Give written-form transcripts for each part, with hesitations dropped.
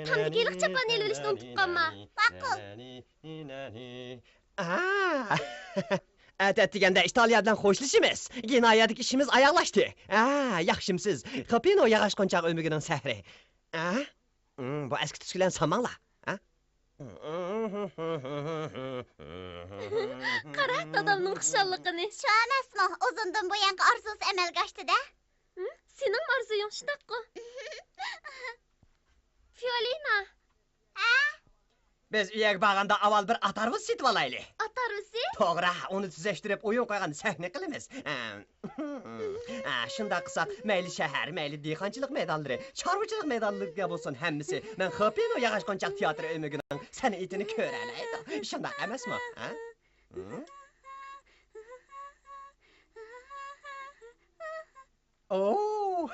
Tamdikiylik çaplarını ele verişini unutup kalma. Bakıl. Degende İtalyadan hoşlaşımız. Cinayetlik işimiz ayaklaştı. Yaxşımsız. Kapıyın o yağış konçaq ömrünün səhri. Bu eski tüskülen samanla. Qara dadamның xuşallıqını. Şu emasmı uzundan bu yankı arzusu emel kaçtı da? Senin arzuyun şundaqı. Fiolina. Biz üyek bağında aval bir atarvız sitip alaylı. Atarvisi? Toğra, onu tüzeştirip oyun koygan səhne qılımız. Şunda qısaq, meyli şəhər, meyli diyxançılıq meydanları, çarvıçılıq meydanlığı bolsun həmmisi. Mən xöpün o yağış konçaq teatr ömrünün sənətini körələydi. Şunda əməs mi? Oo.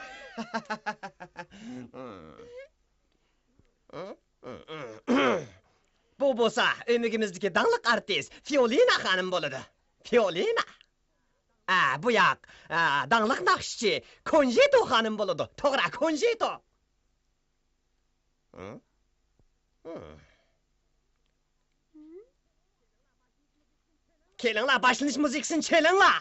Bu bolsa ömrümüzdeki danlıq artist Fiolina xanım boludu. Fiolina. Bu yak danlıq naxşçı Conjito xanım boludu. Toğra Conjito. Kelinla başlanış müziksin çelinla.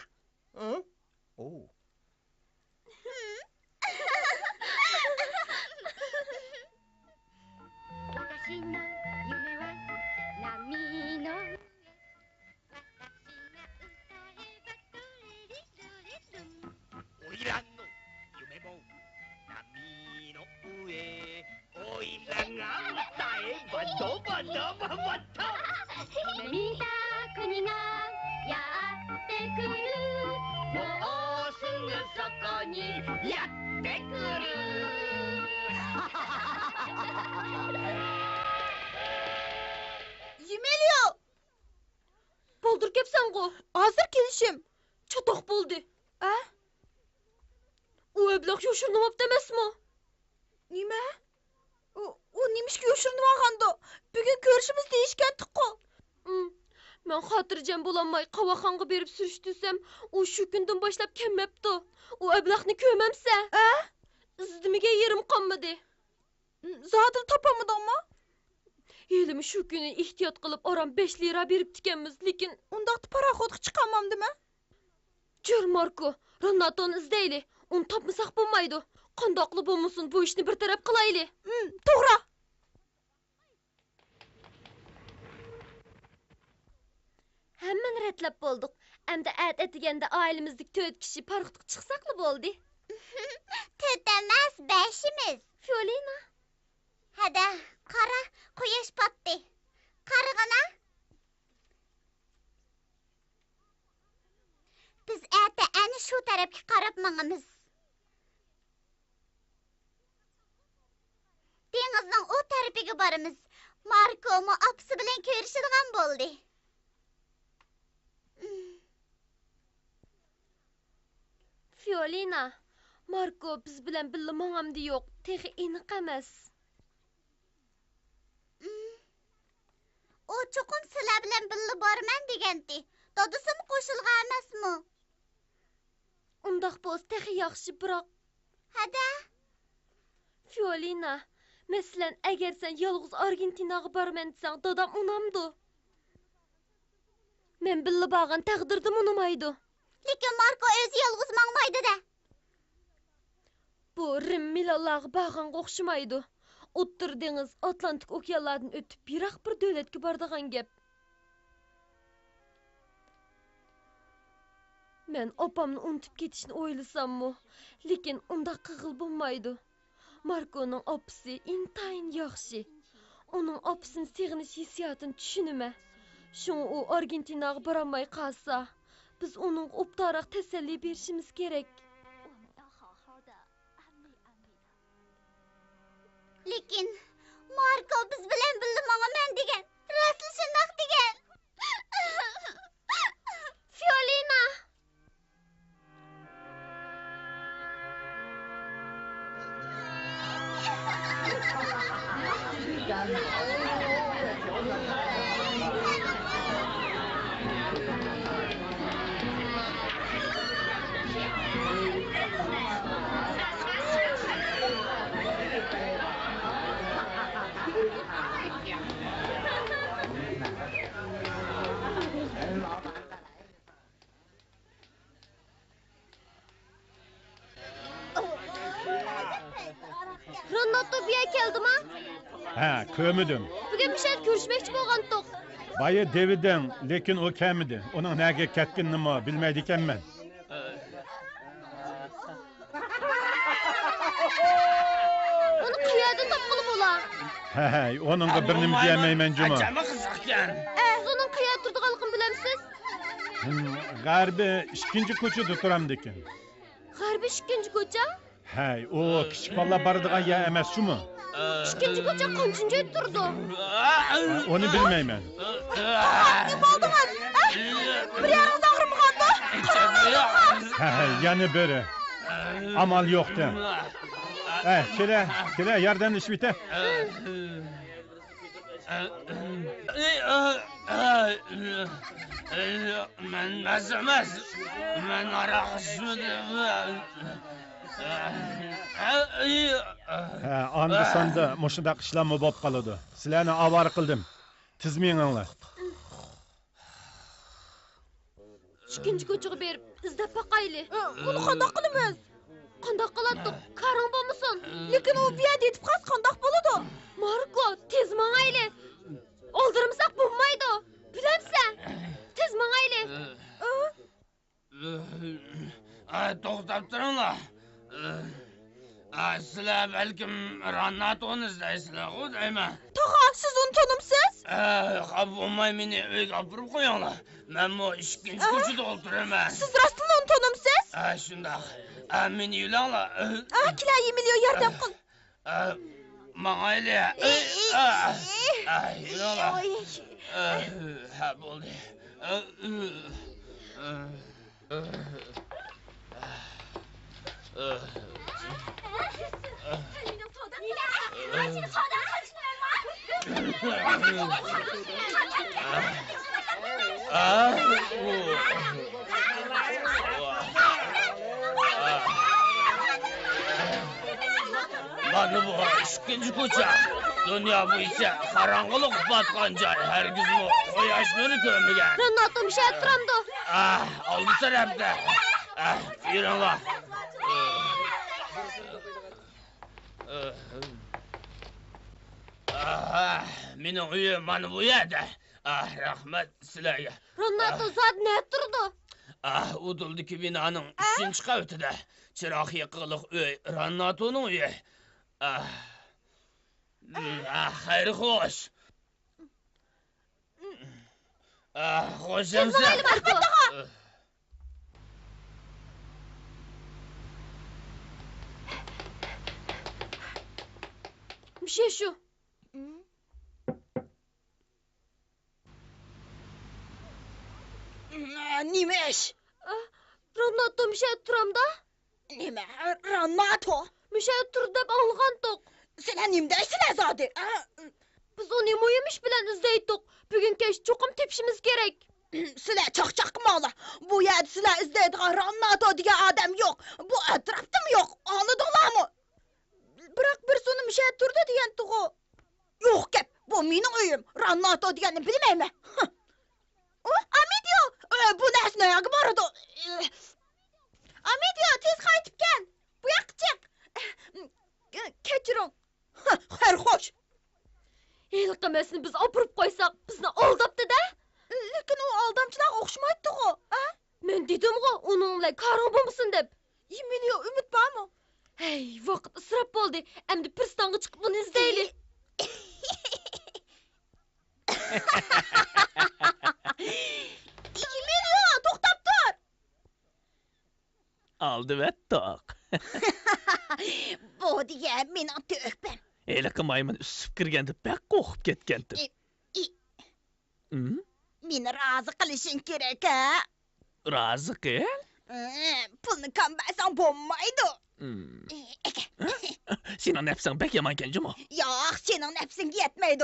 Yemeliyor. Boldur kepsen go. Hazır gelişim. Çatak buldu. O eblak yoşurnumap demez mi? Nime? O neymiş ki yoşurnumağanda? Bugün görüşümüz değişken tıkkı. Ben hatırcam bulanmay qavaxanğa berip sürüştüsem, o şu günden başlap kemmepti. O eblakni kömemse. İzdimige yerim qanmadı. Zaten tapamadı ama. Elimi şu günü ihtiyat qılıp oram 5 lira berip tikenmiz, lekin ondaqtı paraxodga chiqamam deme. Jür Marko, Renato'nu izleyli. Onu tapmasak bulmaydı. Qandaqlı bulmusun bu işini bir taraf qılaylı. Toğra. Hemen retlep bulduk. Hem de etigende ailemizdik 4 kişi parıqtık çıksaklı boldu. Tütemez 5'imiz. Fiolina. Hadi kara kuyaş battı. Karıgına. Biz eni şu tarafki qarab mağımız. Denizden o tarafiga barımız. Marko mu apsı bilen körüşüdüğen boldu. Fiolina. Marko biz bilen billa mağamdı yok. Tehi eniq emas. O çokum sizlar bilan birga boraman degandi. Dadasım qo'shilgan emasmi? Undaq bo'lsa texi yaxshi, biroq Hada. Fiolina, masalan, agar sen yolg'iz Argentinaga boraman desang, dadam unamdi. Men birga borgan taqdirda unamaydi. Lekin Marko o'zi yolg'iz mangmaydi-da. Bu Rim Milanlarga borganga o'xshamaydi. O'ttir dengiz, Atlantik okeanlardan o'tib yiroq bir davlatga boradigan gap. Men opamni unutib ketishni o'ylasammi, lekin unda qig'il bo'lmaydi. Markoning opasi intayin yaxshi. Uning opasini seg'inish hissiyotini tushunaman. Shunga u Argentinaga borolmay qolsa, biz uning o'ptaroq tasalli berishimiz kerak. Lekin Marko biz bilan birga mangaman degan. Rasl shundoq degan. Fiolina! Ronaldo bir keldimi? Ha, kömüdüm. Bugün bir şey görüşmekçi bolgandik. Bayı deviden, lekin o kemidi. Onun nege ketkinini bilmeydi ekenmen. Onu kıyardan tapqılı bola. He, onun da birini diyemeymen cuma. Acama kızıkken. Siz onun kıyar turduğalıqını bilemsiz? Garbi ikinci koçudu turam dekin. Garbi ikinci koca? He, o küçük valla barıdıgan ya emez şu mu? İkinci koca kaçıncı turdu? Onu bilmeymen. Ne bo'ldingiz? Bir yaringiz og'rimaganda? He, yani böyle. Amal yoktu. Kele, yerden iş bite. Men mezemez. Men araşmıdım. He, andı sandı, moşunda işlemi bop kalıdı. Silahını avar kıldım. Tizmeyin anla. İkinci koçuğu berip izlep bakaylı. Bunu qandaq qilamiz? Qandaq qilatdiq? Qarang bo'lmasin. Lekin u biyad etib qas qandaq bo'ladi? Marko, tez mangayli. Oldirmasak bo'lmaydi. Bilamsan? Tez mangayli. To'xtab turinglar. Sizlar balkim Ranatoni izlaysizlar-ku deyman. Tog'a, siz uni tanimsiz? Xafa bo'lmay meni uyga olib borib qo'yinglar. Men bu ikkinchi ko'chada o'tiraman. Siz rostdan uni tanimsiz? Shundoq. Meni yulanglar. Kila Emilio yordam qil. Mangayli. Yulanglar. Ha bo'ldi. Mana bu ikkinchi ko'cha. Dunyo bo'yicha qorong'ulik botgan joy. Hargiz bu quyosh nuri ko'rmagan. Renato bir şey turamdı. Oldi tarafda. Yuringlar. Mening uyim mana bu yerda. Rahmat sizlarga. Renato zat ne turdu? Uduldiki binoning 3-chi qavatida. Chiroq yiqiliq uy Renatoning uyi. Xayr xo'sh. Xo'shamsan. Mayli Marko. Bir şey şu. Nima ish? Renato bir şey turamda? Nima? Renato? Bir şey tur deb anlagandik. Sen nimdaysan azodi? Biz onu moyumuş bilen izleydik. Bugün keş çokum tepişimiz gerek. Sizler çok çakmalı. Bu yerde sizler izleydiğin Rannato diye adam yok. Bu etrafta mı yok? Anladınlar mı? Bırak bir sonu bir şey turdu diyen tuğu. Yok gep. Bu benim uyum. Rannato diyenini bilmeyim mi? Amidio. Bu nesneye vardı. Amidio tez kaytıp gel. Bu yakacak. Keçirin. Her hoş. El kımesini biz opurup koysak bizni aldaptı da. Lekin o aldamçılar okşumaydı o. Men dedim go onunla karın bulmuşsun dep. Emidio ümit var mı? Hey, vaqt ısrap boldu. Endi pirstanga chiqib buni izlayli. Emidio to'xtab tur. Aldı ve tak. Bu diye mening tökpem. Eliki maymun üsüp kirgende pek korkup ketkendi. Meni razı qilishing kerak ha. Razı gel. Pulni kambasan bo'lmaydi. Senin nefsin pek yaman kenci mi? Yo'q, sening nafsingga yetmaydi.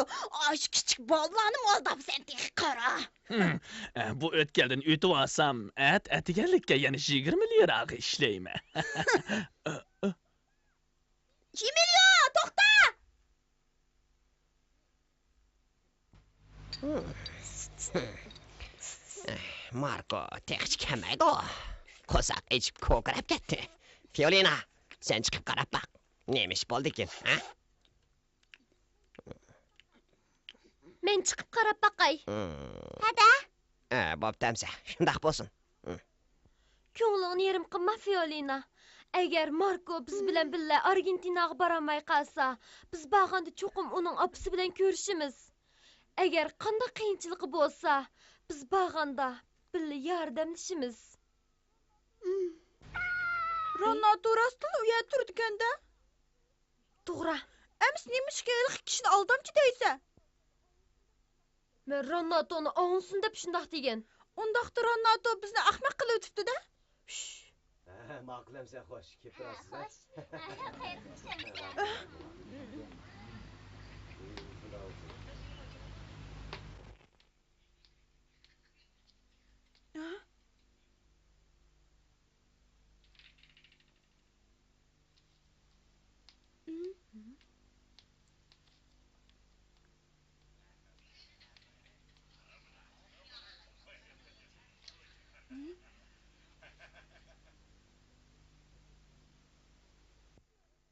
Osh kichik bolalarni aldabsan tek qara. Bu ötkelden ütüp alsam, etigellikке yani 20 lira işleyme. Emilio, to'xta! Marko tek kelmaydi o. Ko'sak ichib ko'krab ketdi. Fiolina, sen chiqib qarab baq. Nemish bo'ldi-kin, ha? Men chiqib qarab baqay. Hada. Bo'ptamsa, shundoq bo'lsin. Ko'nglingni yerim qilma, Fiolina. Agar Marko biz bilan billa Argentinaga boramay qolsa, biz bag'anda cho'qim uning opasi bilan ko'rishimiz. Agar qanday qiyinchiligi bo'lsa, biz bag'anda billa yordamlashimiz. Rannato rostdan uya turdiganda. To'g'ri. Ems nemishga ilk kishini aldamchi deysa? Men Ronnatoni ovunsin deb shundoq degan. Undaqda Rannato bizni ahmoq qilib o'tibdi-da. Ma'qulamsa xo'sh, kelib turasiz.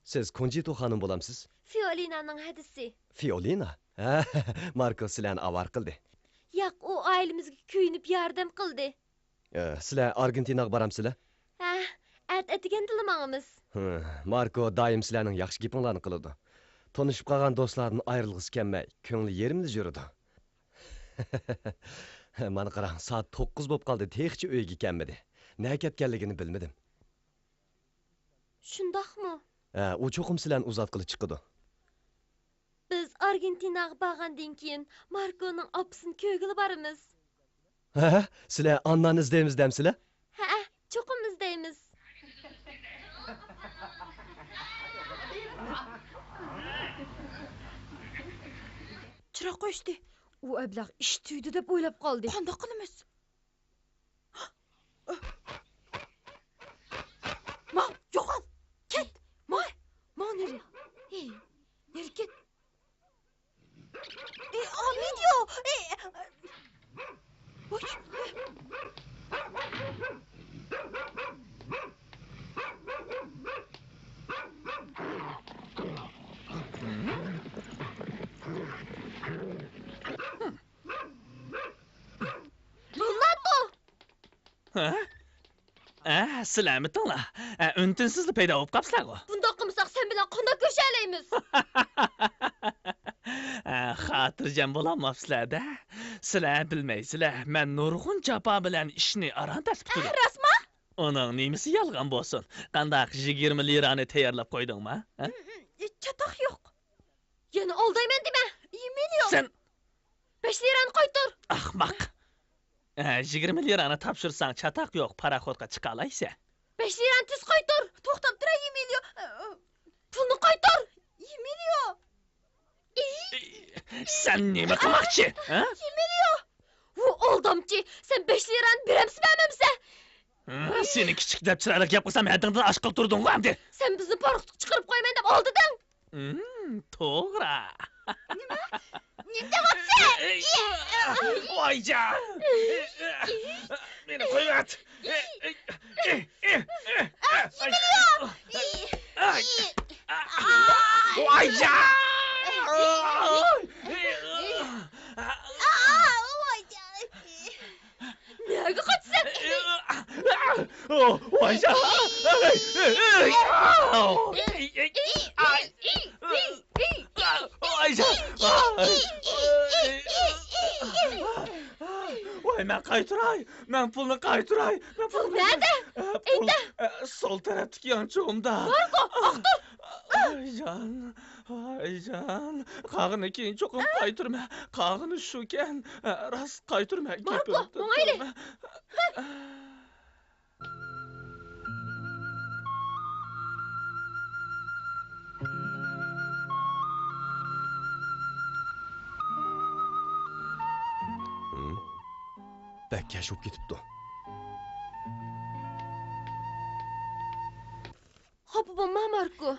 Siz Konjito xonim bo'lamsiz? Fiolinaning hadisi. Fiolina? Marko sizlarni avar qildi. Yo'q, u ailemizga kuyinib yordam qildi. Sizlar Argentinaga boramsizlar? Ha, atigan dilimamiz. Marko doim sizlarning yaxshi gapinglarni qiladi. Tanishib qolgan do'stlarni ayrilg'isi kelmay, ko'ngli yerimda yuradi. Mana qarang, soat 9 bo'lib qoldi, texchi uyga kelmadi. Nega ketganligini bilmadim. Shundoqmi? U cho'qim sizlarni uzatqili chiqdi. Biz Argentinaga borgandan keyin Markoning opasini ko'ygili boramiz. Sizlar Annani izlaymiz demsizlar? Ha, cho'qim izlaymiz. Chiroq qo'yishdi. U ablah ish tuydi deb o'ylab qoldi. Qanday qilamiz? Ma, yo'qol. Ket. Ma nereye? Nereye ket? Amidio. Oy. Sizlarmitinglar? Untinsizlik paydo bo'lib qolibsizlar-ku. Bundoq qilmasak sen bilan qanday ko'rishalaymiz? Xotirjam bo'lolmabsizlar-da. Sizlar bilmaysizlar, men nurg'un jafo bilan ishni aran tasib turdim. Rasma? Uning nemisi yolg'on bo'lsin? Qandaq 20 lirani tayyorlab qo'ydingmi? Chatoq yo'q. Yana aldayman dema. Emilio. Sen 5 lirani qaytar. ahmoq. 20 lirani topshirsang chatoq yo'q, paraxodga chiqa olaysan. 5 lirani tez qaytar. To'xtab tur, Emilio. Pulni qaytar. Emilio. Sen nime kılmakçı? Ha? U aldamchi, sen 5 lirani beramiz bermamsa? Seni küçük dep çıraylık yapmasam hedindan aşk qilib turdun ku amdi. Sen bizni parıqtiq chiqarib qo'yman deb oldiding. To'g'ri. Ne deyapsan? Voycan. Meni qo'yat. Voycan. Nega qochsan? Voycan. Voy men qaytiray. Men pulni qaytiray. Pul nerede? Pul sol tarafdagi yonchug'imda. Voyjon. Voyjon. Qag'ini keyin cho'qim qaytirma. Qag'ini shukan. Rost qaytirma. Marko, mo'ngayli. Bakkash bo'lib ketibdi. Xo'p, bo'lma Marko.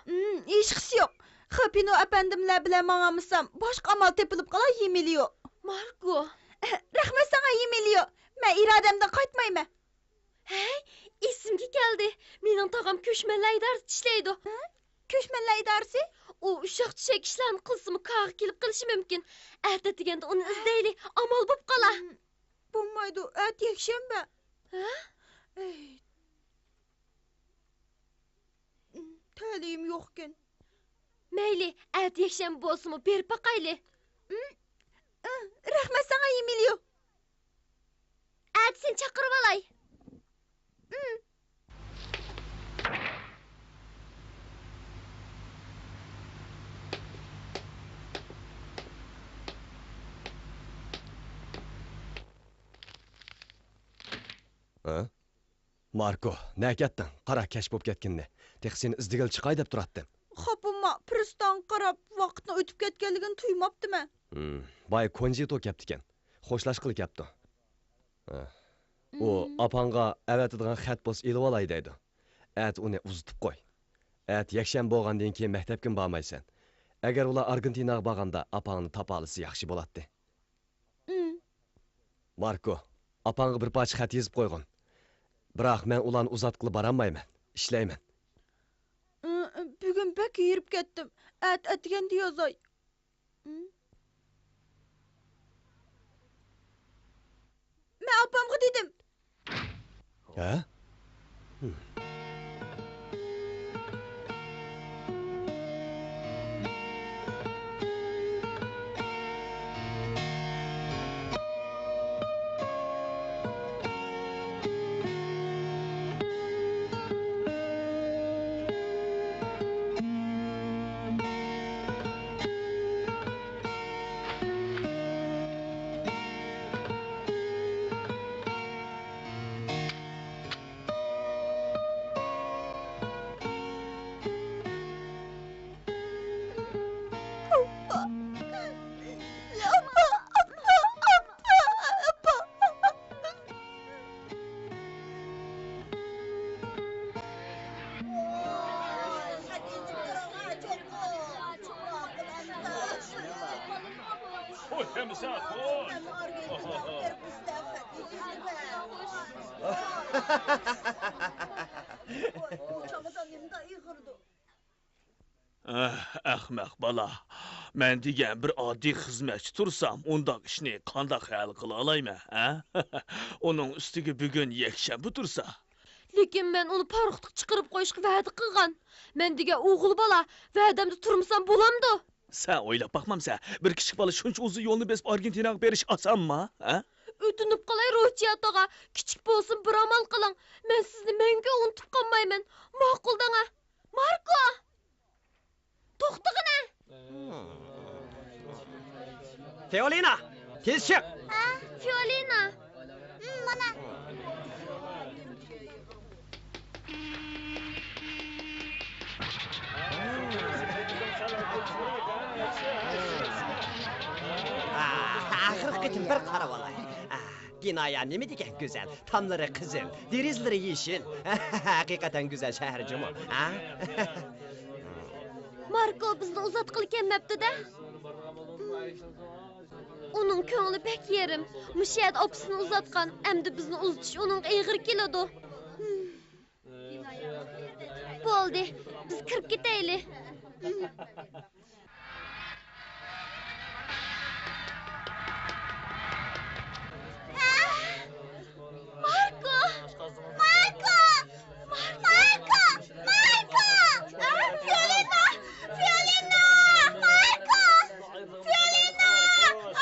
Hech qisi yo'q. Xapino apandimlar bilan mang'amsam, boshqa amal tepilib qolar Emilio. Marko. Rahmat sana Emilio. Men irodamdan qaytmayman. Hey, esimga keldi. Mening tog'am ko'shmalayda ishlaydi. Ko'shmanlar idarasi? U ushaq-tushak ishlarni qilsimi, qag'i kelib qilishi mumkin. Erta deganda uni izlaylik, amal bo'lib qolar. Bo'lmaydi, yakshanba. Ha? Ta'lim yo'qkin. Mayli, at yakshanba bo'lsinmi, berib boqayli. Rahmat sana Emilio. At sen chaqirib olay. Marko, ne ketdin? Qara, kash bo'lib ketganini. Tek seni izdigil chiqay deb turatdim. Xopimma pristan qarab vaqtni o'tib ketganligini tuymabdiman. Boy konjito kepti ekan. Xo'shlashqili kepti. U apanga avatidigan xat bo'lsa elib olay deydi. At uni uzitib qo'y. At yakshanba bo'lgandan keyin maktabga bormaysan. Agar ular Argentinaga borganda apangni topalisi yaxshi bo'ladi. Marko, apanga bir parcha xat yozib qo'ygin. Biroq men ularni uzatqili boramayman. Ishlayman. Bugun bak yurib ketdim. Atganda yozay. Men opamga dedim. Ha? Ahmaq bala. Men degan bir oddiy xizmatchi tursam, undaq ishni qanday hal qila olayman, ha? Uning ustiga bugun yakshanba tursa. Lekin men uni parıqtiq chiqarib qo'yishga va'da qilgan. Men degan o'g'il bola va'damda turmasam bo'lamdi. Sen o'ylab baxmamsa, bir kichik bola shuncha uzun yo'lni besib Argentinaga berish osonmi, ha? O'tinib qolay Rochiyat og'a, kichik bo'lsin bir amal qiling. Men sizni menga unutib qolmayman. Ma'quldan ha. Marko! To'xtag'ina. Fiolina, tez chiq. Ha? Fiolina. Mana. 40 qitim bir qarab olay. Binaya nima degan go'zal, tomlari qizil, derizlari yeshil. Haqiqatan go'zal shaharjimi, ha? Marko bizni uzatqili kelmabdi-da. Onun ko'ngli pek yerim. Müşayet opsini uzatgan, endi bizni uzatish onun ig'ir keladi. Bo'ldi, biz kirib ketaylik. Marko! Marko! Marko! Marko! Fiolina! Fiolina! Marko! Fiolina!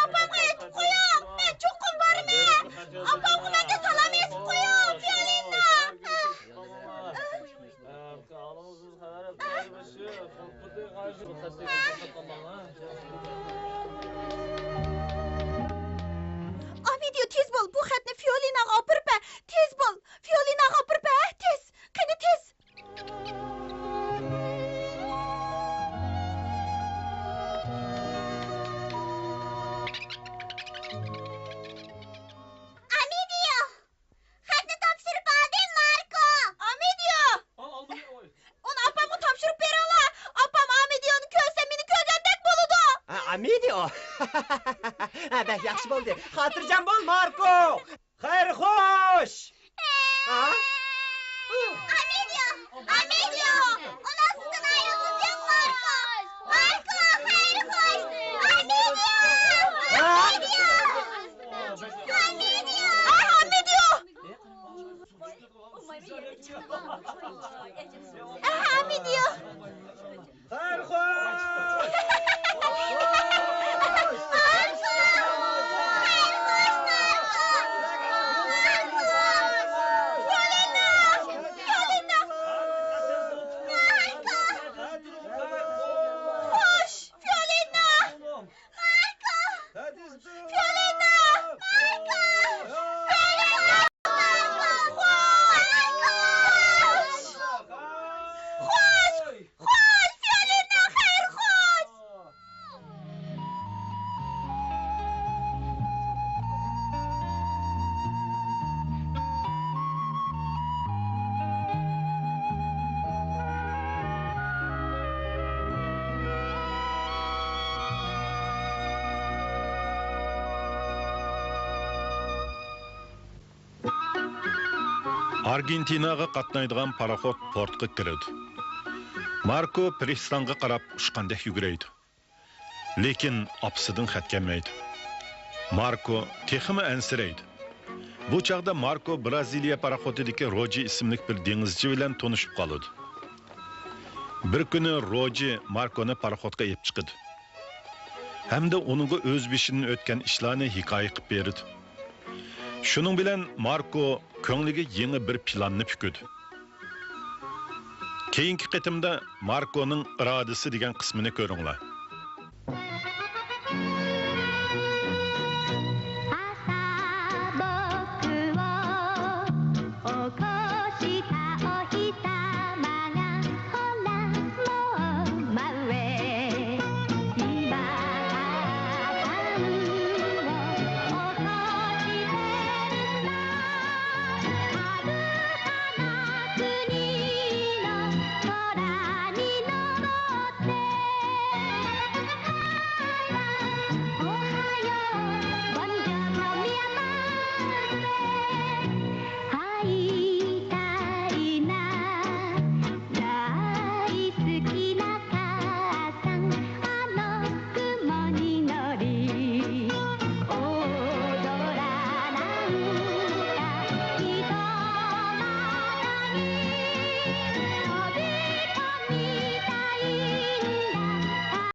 Apamga aytib qo'ying. Men cho'qim borman. Apamga menga salom aytib qo'ying. Fiolina! Amidio tez bo'l, bu xatni Fiolinaga opirpa. Tez bo'l. Fiolinaga opirpa, tez. Qani tez. Amidio! Xatni topshirib olding, Marko! Amidio! Uni opamga topshirib beringlar. Opam Amidioni ko'rsa meni ko'rgandek bo'ladi. Amidio. Bek yaxshi bo'ldi. Xotirjam bo'l, Marko. Xayr xo'sh. Ha? Amidio! Amidio! Ular sizdan ayrılmayacak, Marko! Marko, hayır hoş! Amidio! Amidio! Amidio! Amidio! Amidio! Xayr xo'sh. Argentinaga qatnaydigan paraxod portga kiradi. Marko pristonga qarab ushqandek yuguraydi. Lekin opsidan xat kelmaydi. Marko texmi ansiraydi. Bu chaqda Marko Braziliya paraxodidagi Roji ismli bir dengizchi bilan tanishib qoladi. Bir kuni Roji Markoni paraxodga olib chiqadi. Hamda uningga o'z beshidan o'tgan ishlarni hikoya qilib berdi. Shuning bilan Marko ko'ngliga yangi bir planni pukudi. Keyingi qitimda Markoning irodasi degan qismini ko'ringlar.